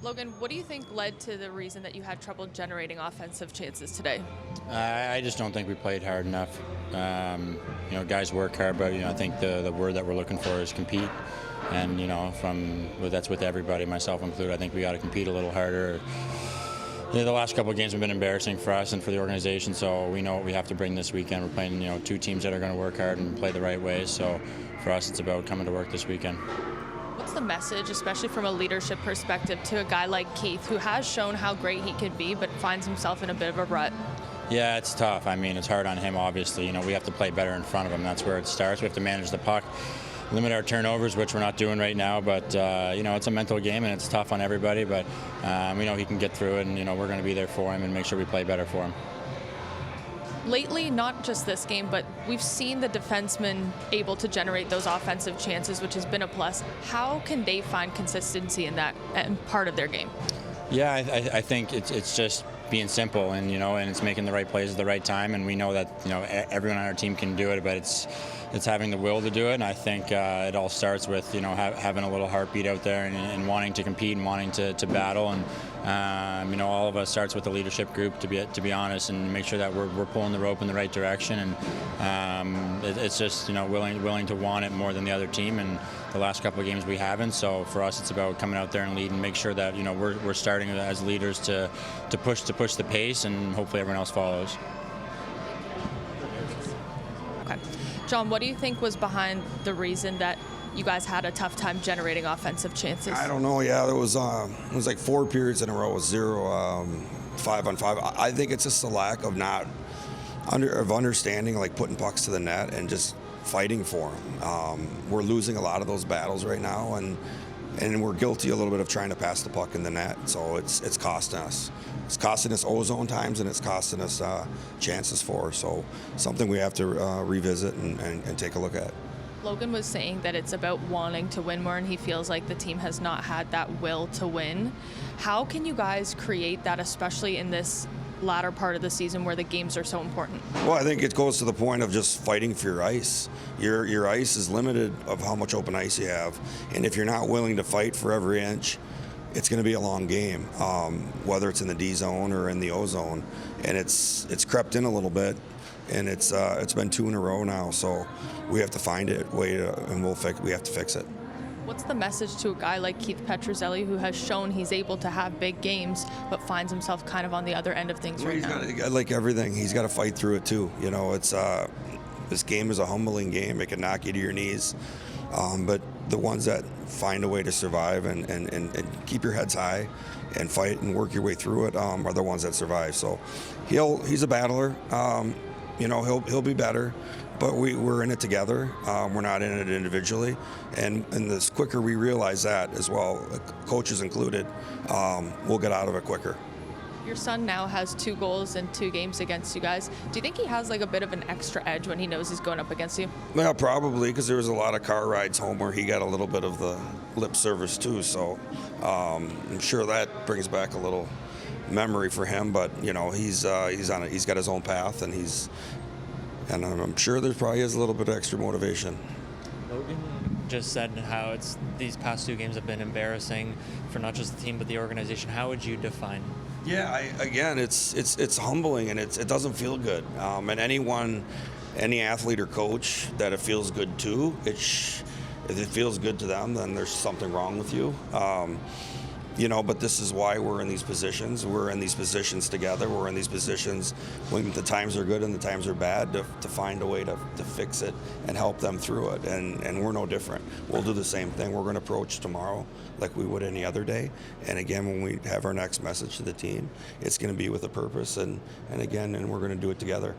Logan, what do you think led to the reason that you had trouble generating offensive chances today? I just don't think we played hard enough. Guys work hard, but I think the word that we're looking for is compete. And that's with everybody, myself included. I think we got to compete a little harder. The last couple of games have been embarrassing for us and for the organization, so we know what we have to bring this weekend. We're playing two teams that are going to work hard and play the right way. So for us, it's about coming to work this weekend. What's the message, especially from a leadership perspective, to a guy like Keith, who has shown how great he can be, but finds himself in a bit of a rut? Yeah, it's tough. I mean, it's hard on him, obviously. We have to play better in front of him. That's where it starts. We have to manage the puck, limit our turnovers, which we're not doing right now. But, it's a mental game, and it's tough on everybody. But we know he can get through it, and, we're going to be there for him and make sure we play better for him. Lately, not just this game, but we've seen the defensemen able to generate those offensive chances, which has been a plus. How can they find consistency in that part of their game? Yeah, I think it's just being simple and it's making the right plays at the right time, and we know that everyone on our team can do it, but it's having the will to do it. And I think it all starts with having a little heartbeat out there and wanting to compete and wanting to battle, and all of us starts with the leadership group, to be honest, and make sure that we're pulling the rope in the right direction, and it's just willing to want it more than the other team, and the last couple of games we haven't. So for us, it's about coming out there and lead and make sure that we're starting as leaders to push the pace, and hopefully everyone else follows. Okay, John, what do you think was behind the reason that you guys had a tough time generating offensive chances? I don't know. Yeah, it was like 4 periods in a row with 0 5-on-5. I think it's just a lack of understanding, like putting pucks to the net and just fighting for them. We're losing a lot of those battles right now, and we're guilty a little bit of trying to pass the puck in the net. So it's costing us. It's costing us ozone times, and it's costing us chances for. So something we have to revisit and take a look at. Logan was saying that it's about wanting to win more, and he feels like the team has not had that will to win. How can you guys create that, especially in this latter part of the season where the games are so important? Well, I think it goes to the point of just fighting for your ice. Your ice is limited of how much open ice you have, and if you're not willing to fight for every inch, it's going to be a long game, whether it's in the D zone or in the O zone, and it's crept in a little bit. And it's been 2 in a row now, so we have to find it, and we have to fix it. What's the message to a guy like Keith Petruzzelli, who has shown he's able to have big games, but finds himself kind of on the other end of things right now? Like everything, he's got to fight through it too. This game is a humbling game. It can knock you to your knees, but the ones that find a way to survive and keep your heads high and fight and work your way through it are the ones that survive. So he's a battler. He'll be better, but we're in it together. We're not in it individually, and the quicker we realize that as well, coaches included, we'll get out of it quicker. Your son now has 2 goals in 2 games against you guys. Do you think he has like a bit of an extra edge when he knows he's going up against you? Well, probably, because there was a lot of car rides home where he got a little bit of the lip service too. So I'm sure that brings back a little memory for him, but he's got his own path, and I'm sure there probably is a little bit of extra motivation. Logan just said how these past 2 games have been embarrassing for not just the team but the organization. How would you define? Yeah, it's humbling, and it doesn't feel good. And any athlete or coach that it feels good to, if it feels good to them, then there's something wrong with you. But this is why we're in these positions. We're in these positions together. We're in these positions when the times are good and the times are bad to find a way to fix it and help them through it. And we're no different. We'll do the same thing. We're going to approach tomorrow like we would any other day. And again, when we have our next message to the team, it's going to be with a purpose. And we're going to do it together.